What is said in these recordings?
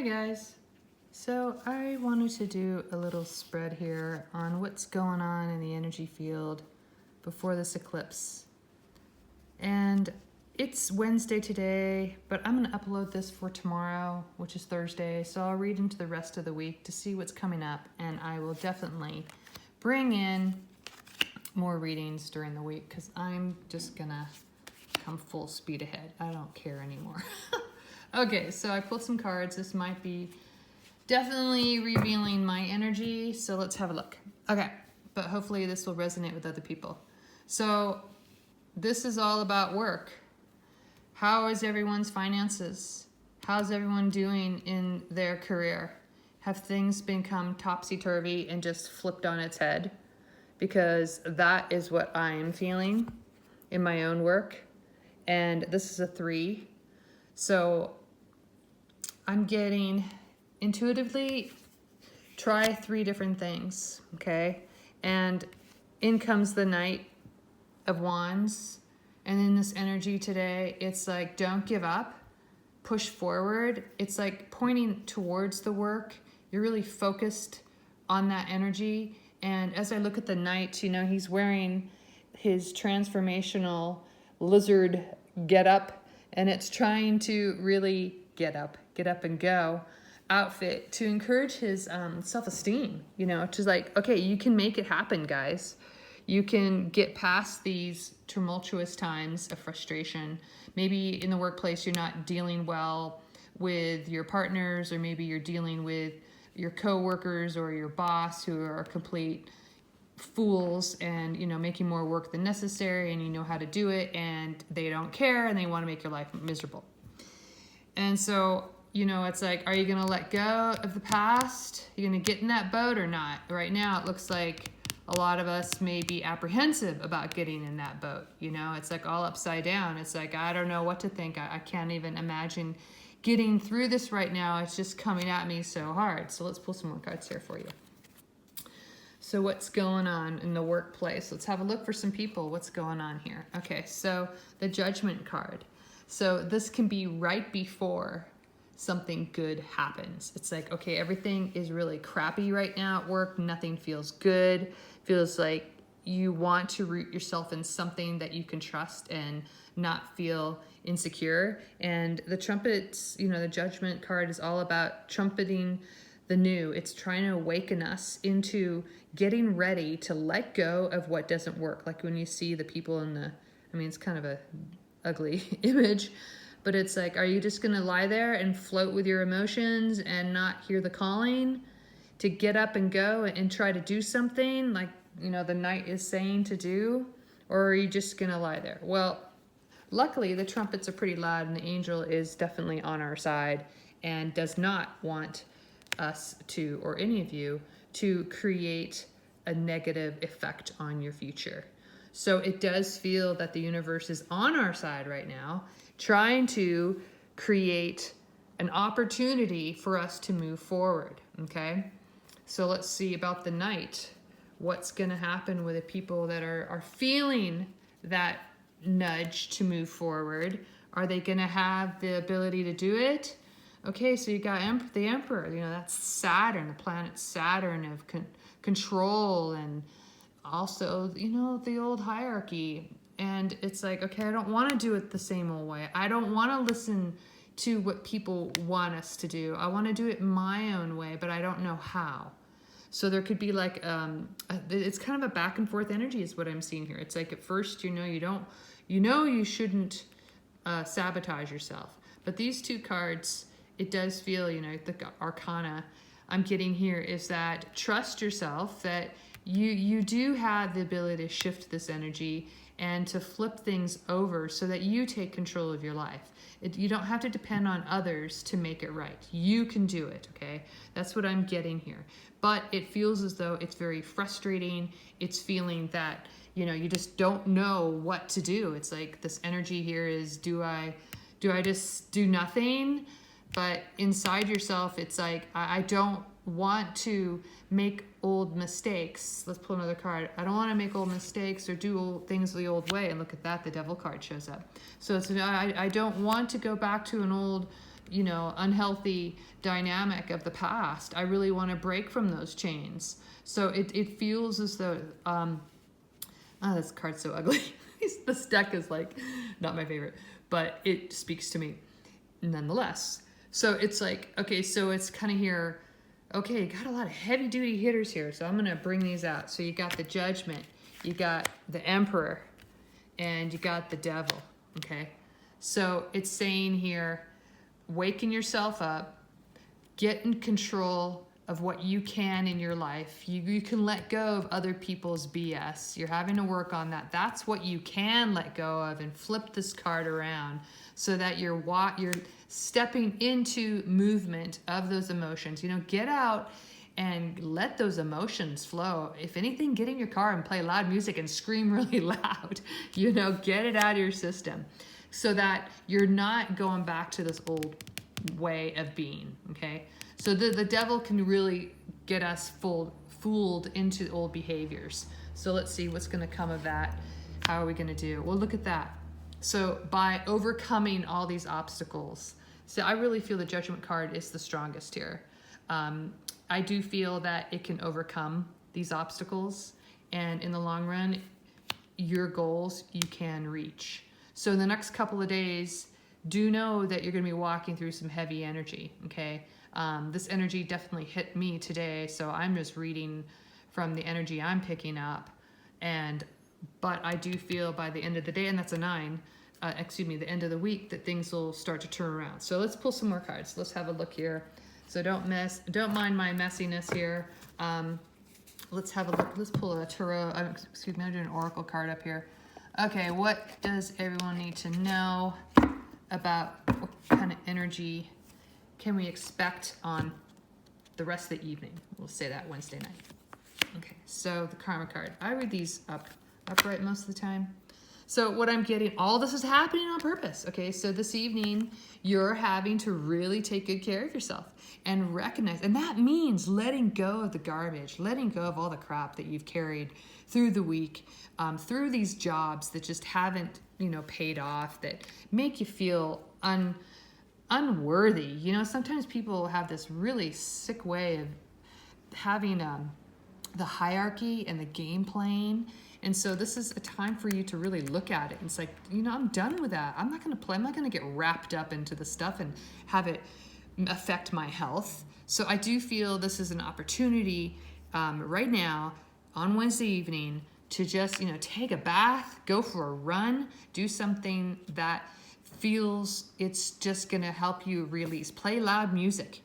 Hi guys. So I wanted to do a little spread here on what's going on in the energy field before this eclipse. And it's Wednesday today, but I'm going to upload this for tomorrow, which is Thursday. So I'll read into the rest of the week to see what's coming up, and I will definitely bring in more readings during the week because I'm just going to come full speed ahead. I don't care anymore. Okay, so I pulled some cards. This might be definitely revealing my energy, so let's have a look. Okay, but hopefully this will resonate with other people. So this is all about work. How is everyone's finances? How's everyone doing in their career? Have things become topsy-turvy and just flipped on its head? Because that is what I'm feeling in my own work. And this is a 3. So I'm getting intuitively try 3 different things, okay? And in comes the Knight of Wands. And in this energy today, it's like, don't give up, push forward. It's like pointing towards the work. You're really focused on that energy. And as I look at the Knight, you know, he's wearing his transformational lizard getup, and it's trying to really get up and go outfit to encourage his self-esteem, you know, to like, okay, you can make it happen, guys. You can get past these tumultuous times of frustration. Maybe in the workplace, you're not dealing well with your partners, or maybe you're dealing with your coworkers or your boss who are complete fools and, you know, making more work than necessary, and you know how to do it, and they don't care and they want to make your life miserable. And so, you know, it's like, are you going to let go of the past? You're going to get in that boat or not? Right now, it looks like a lot of us may be apprehensive about getting in that boat. You know, it's like all upside down. It's like, I don't know what to think. I can't even imagine getting through this right now. It's just coming at me so hard. So let's pull some more cards here for you. So what's going on in the workplace? Let's have a look for some people. What's going on here? Okay, so the Judgment card. So this can be right before something good happens. It's like, okay, everything is really crappy right now at work. Nothing feels good. Feels like you want to root yourself in something that you can trust and not feel insecure. And the trumpets, you know, the Judgment card is all about trumpeting the new. It's trying to awaken us into getting ready to let go of what doesn't work. Like when you see the people in the, I mean, it's kind of a ugly image, but it's like, are you just gonna lie there and float with your emotions and not hear the calling to get up and go and try to do something like, you know, the Knight is saying to do? Or are you just gonna lie there? Well, luckily the trumpets are pretty loud, and the angel is definitely on our side and does not want us to, or any of you, to create a negative effect on your future. So it does feel that the universe is on our side right now, trying to create an opportunity for us to move forward, okay? So let's see about the Knight. What's gonna happen with the people that are feeling that nudge to move forward? Are they gonna have the ability to do it? Okay, so you got the Emperor, you know, that's Saturn, the planet Saturn of control, and also, you know, the old hierarchy. And it's like, okay, I don't want to do it the same old way. I don't want to listen to what people want us to do. I want to do it my own way, but I don't know how. So there could be like, it's kind of a back and forth energy is what I'm seeing here. It's like at first, you know you shouldn't sabotage yourself. But these 2 cards, it does feel, you know, the arcana I'm getting here is that trust yourself, that you do have the ability to shift this energy and to flip things over so that you take control of your life. You don't have to depend on others to make it right. You can do it, okay? That's what I'm getting here. But it feels as though it's very frustrating. It's feeling that, you know, you just don't know what to do. It's like this energy here is, do I just do nothing? But inside yourself, it's like, I don't want to make old mistakes. Let's pull another card. I don't want to make old mistakes or do old things the old way. And look at that, the Devil card shows up. So it's, I don't want to go back to an old unhealthy dynamic of the past. I really want to break from those chains. So it feels as though, this card's so ugly. This deck is like not my favorite, but it speaks to me nonetheless. So it's like, okay, so it's kind of here, okay, got a lot of heavy duty hitters here. So I'm going to bring these out. So you got the Judgment, you got the Emperor, and you got the Devil, okay? So it's saying here, waken yourself up, get in control of what you can in your life. You can let go of other people's BS. You're having to work on that. That's what you can let go of, and flip this card around so that you're stepping into movement of those emotions. Get out and let those emotions flow. If anything, get in your car and play loud music and scream really loud. Get it out of your system so that you're not going back to this old way of being, okay? So the devil can really get us fooled into old behaviors. So let's see what's going to come of that. How are we going to do? Well, look at that. So by overcoming all these obstacles, so I really feel the Judgment card is the strongest here. I do feel that it can overcome these obstacles, and in the long run, your goals you can reach. So in the next couple of days, do know that you're going to be walking through some heavy energy, okay? This energy definitely hit me today, so I'm just reading from the energy I'm picking up. But I do feel by the end of the day, and that's a 9, the end of the week, that things will start to turn around. So let's pull some more cards. Let's have a look here. So don't mind my messiness here. Let's have a look. Let's pull a tarot. I'm doing an oracle card up here. Okay, what does everyone need to know about what kind of energy can we expect on the rest of the evening? We'll say that Wednesday night. Okay, so the Karma card. I read these upright most of the time. So what I'm getting, all this is happening on purpose. Okay, so this evening, you're having to really take good care of yourself and recognize, and that means letting go of the garbage, letting go of all the crap that you've carried through the week, through these jobs that just haven't, paid off, that make you feel unworthy. Sometimes people have this really sick way of having the hierarchy and the game playing. And so this is a time for you to really look at it. It's like, I'm done with that. I'm not going to play. I'm not going to get wrapped up into the stuff and have it affect my health. So I do feel this is an opportunity right now on Wednesday evening to just, take a bath, go for a run, do something that feels it's just going to help you release. Play loud music,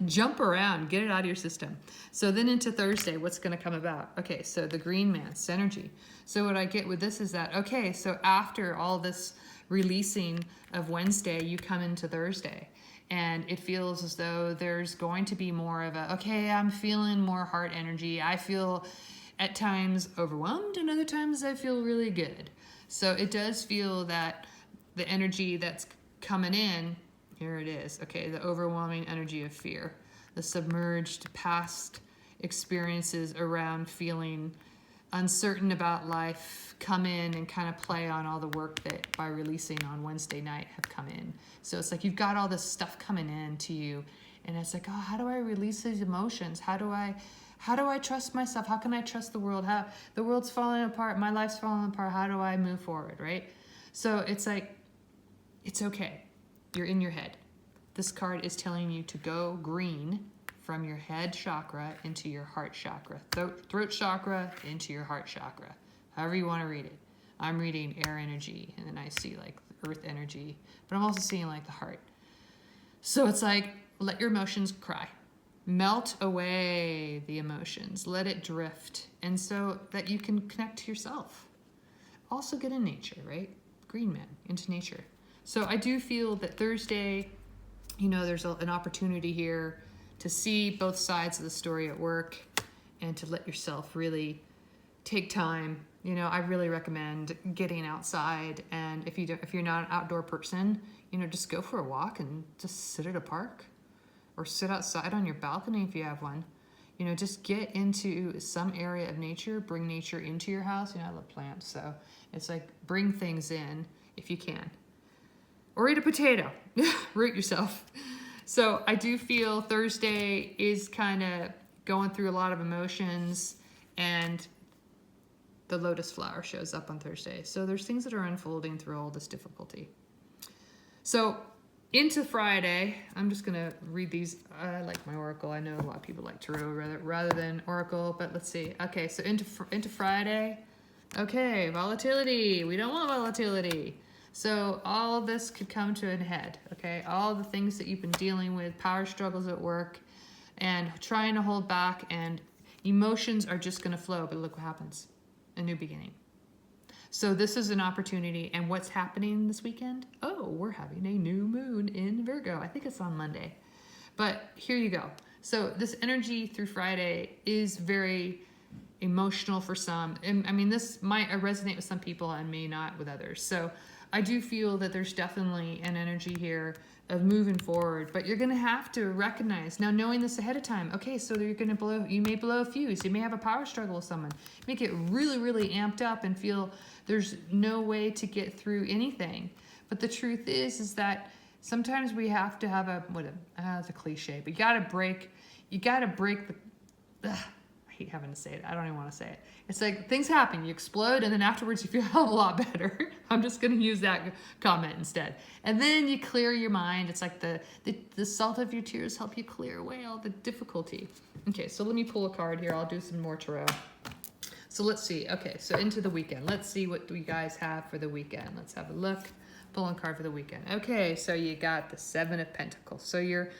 jump around, get it out of your system. So then into Thursday, what's going to come about? Okay, so the Green Man, Synergy. So what I get with this is that, okay, so after all this releasing of Wednesday, you come into Thursday, and it feels as though there's going to be more of okay, I'm feeling more heart energy. I feel at times overwhelmed, and other times I feel really good. So it does feel that the energy that's coming in, here it is, okay, the overwhelming energy of fear, the submerged past experiences around feeling uncertain about life come in and kind of play on all the work that by releasing on Wednesday night have come in. So it's like you've got all this stuff coming in to you, and it's like, oh, how do I release these emotions? How do I trust myself? How can I trust the world? How the world's falling apart, my life's falling apart. How do I move forward, right? So it's like, it's okay. You're in your head. This card is telling you to go green from your head chakra into your heart chakra. Throat chakra into your heart chakra. However you want to read it. I'm reading air energy, and then I see like earth energy, but I'm also seeing like the heart. So it's like, let your emotions cry. Melt away the emotions. Let it drift. And so that you can connect to yourself. Also get in nature, right? Green Man, into nature. So I do feel that Thursday, there's an opportunity here to see both sides of the story at work and to let yourself really take time. I really recommend getting outside, and if you're not an outdoor person, just go for a walk and just sit at a park or sit outside on your balcony if you have one. Just get into some area of nature, bring nature into your house. I love plants, so it's like bring things in if you can. or eat a potato. Root yourself. So I do feel Thursday is kind of going through a lot of emotions, and the lotus flower shows up on Thursday. So there's things that are unfolding through all this difficulty. So into Friday, I'm just gonna read these. I like my oracle. I know a lot of people like tarot rather than oracle, but let's see. Okay, so into Friday. Okay, volatility. We don't want volatility. So all of this could come to an head. Okay, all the things that you've been dealing with, power struggles at work, and trying to hold back, and emotions are just gonna flow. But look what happens. A new beginning. So this is an opportunity. And what's happening this weekend? Oh, we're having a new moon in Virgo. I think it's on Monday. But here you go. So this energy through Friday is very emotional for some. And I mean, this might resonate with some people and may not with others. So I do feel that there's definitely an energy here of moving forward, but you're going to have to recognize now, knowing this ahead of time. Okay, so you may blow a fuse. You may have a power struggle with someone. You may get really, really amped up and feel there's no way to get through anything. But the truth is that sometimes we have to have it's a cliche, but you got to break the, I hate having to say it. I don't even want to say it. It's like things happen, you explode, and then afterwards you feel a hell of a lot better. I'm just going to use that comment instead. And then you clear your mind. It's like the salt of your tears help you clear away all the difficulty. Okay, so let me pull a card here. I'll do some more tarot. So let's see. Okay, so into the weekend. Let's see what you guys have for the weekend. Let's have a look. Pulling a card for the weekend. Okay, so you got the Seven of Pentacles. So you're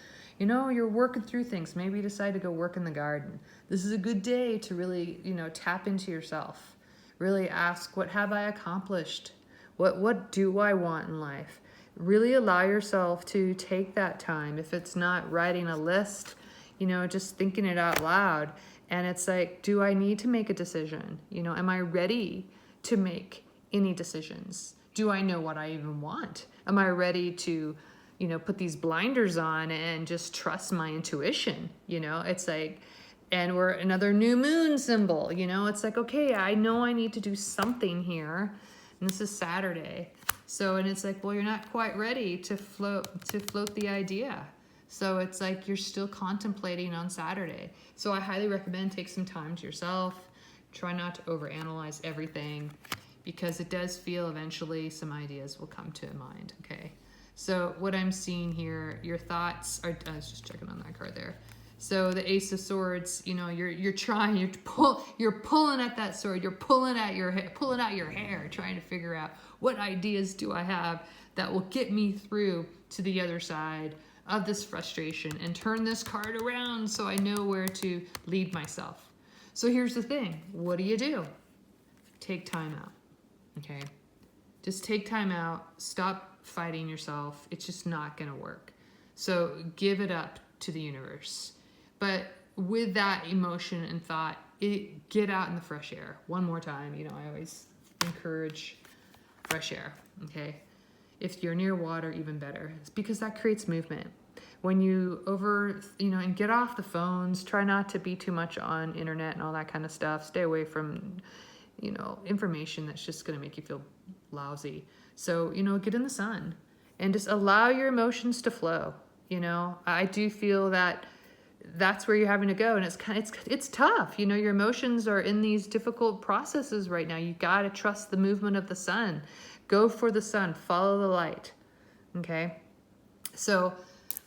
working through things. Maybe you decide to go work in the garden. This is a good day to really, tap into yourself. Really ask, what have I accomplished? What do I want in life? Really allow yourself to take that time. If it's not writing a list, just thinking it out loud. And it's like, do I need to make a decision? Am I ready to make any decisions? Do I know what I even want? Am I ready to put these blinders on and just trust my intuition? It's like, and we're another new moon symbol, it's like, okay, I know I need to do something here. And this is Saturday. So, and it's like, well, you're not quite ready to float the idea. So it's like, you're still contemplating on Saturday. So I highly recommend take some time to yourself. Try not to overanalyze everything, because it does feel eventually some ideas will come to mind. Okay. So what I'm seeing here, your thoughts are, I was just checking on that card there. So the Ace of Swords, you're pulling at that sword, you're pulling out your hair, trying to figure out what ideas do I have that will get me through to the other side of this frustration and turn this card around so I know where to lead myself. So here's the thing. What do? Take time out. Okay. Just take time out. Stop fighting yourself. It's just not going to work. So give it up to the universe. But with that emotion and thought, get out in the fresh air. One more time. I always encourage fresh air. Okay. If you're near water, even better. It's because that creates movement. When you and get off the phones, try not to be too much on internet and all that kind of stuff. Stay away from, information that's just going to make you feel lousy. So, get in the sun and just allow your emotions to flow. I do feel that that's where you're having to go. And it's tough. Your emotions are in these difficult processes right now. You got to trust the movement of the sun. Go for the sun, follow the light. Okay. So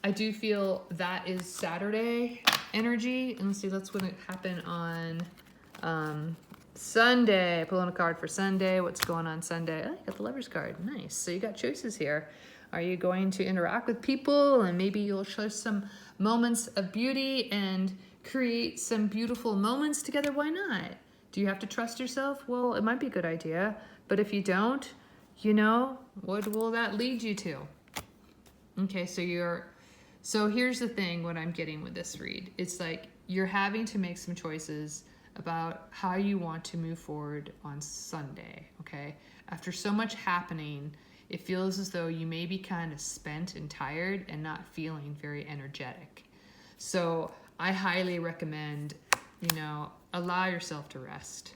I do feel that is Saturday energy. And let's see, that's when it happened on, Sunday. Pulling a card for Sunday. What's going on Sunday? Oh, you got the Lover's card. Nice. So you got choices here. Are you going to interact with people, and maybe you'll show some moments of beauty and create some beautiful moments together? Why not? Do you have to trust yourself? Well, it might be a good idea. But if you don't, what will that lead you to? Okay, so here's the thing, what I'm getting with this read. It's like you're having to make some choices about how you want to move forward on Sunday, okay? After so much happening, it feels as though you may be kind of spent and tired and not feeling very energetic. So I highly recommend, allow yourself to rest.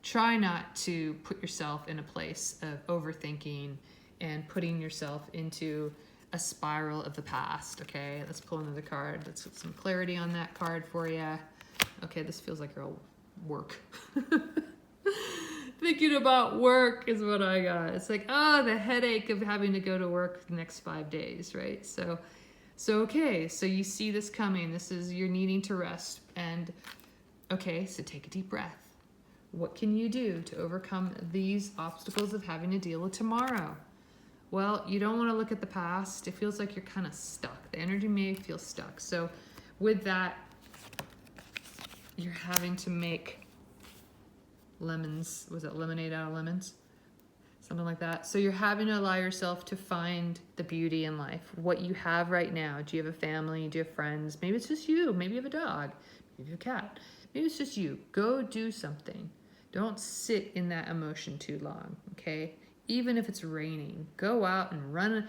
Try not to put yourself in a place of overthinking and putting yourself into a spiral of the past. Okay, let's pull another card. Let's get some clarity on that card for you. Okay, this feels like real work. Thinking about work is what I got. It's like, oh, the headache of having to go to work the next 5 days, right? So okay, so you see this coming. This is, you're needing to rest. And okay, so take a deep breath. What can you do to overcome these obstacles of having to deal with tomorrow? Well, you don't want to look at the past. It feels like you're kind of stuck. The energy may feel stuck. So with that, you're having to make lemons. Was it lemonade out of lemons? Something like that. So you're having to allow yourself to find the beauty in life. What you have right now. Do you have a family? Do you have friends? Maybe it's just you. Maybe you have a dog. Maybe you have a cat. Maybe it's just you. Go do something. Don't sit in that emotion too long, okay? Even if it's raining, go out and run.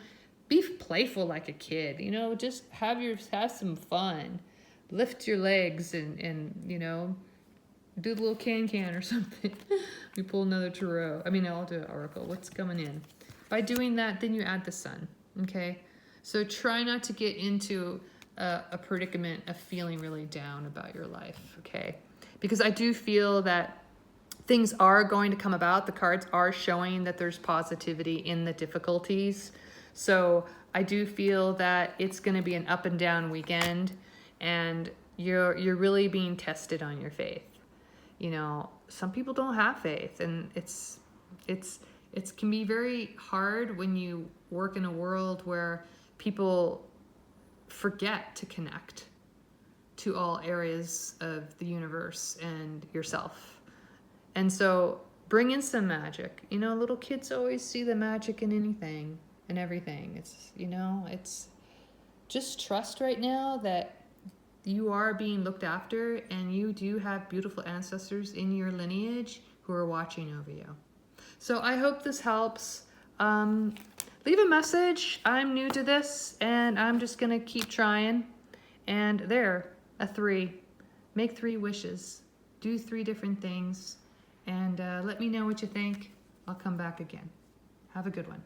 Be playful like a kid, you know, just have some fun. Lift your legs and you know, do the little can or something. We pull another tarot. I'll do an oracle. What's coming in? By doing that, then you add the sun, okay? So try not to get into a predicament of feeling really down about your life, okay? Because I do feel that things are going to come about. The cards are showing that there's positivity in the difficulties. So I do feel that it's going to be an up and down weekend, and you're really being tested on your faith. You know, some people don't have faith, and it can be very hard when you work in a world where people forget to connect to all areas of the universe and yourself. And so bring in some magic. You know, little kids always see the magic in anything and everything. It's, you know, it's just trust right now that you are being looked after, and you do have beautiful ancestors in your lineage who are watching over you. So I hope this helps. Leave a message. I'm new to this, and I'm just going to keep trying. And there, a 3. Make 3 wishes. Do 3 different things. And let me know what you think. I'll come back again. Have a good one.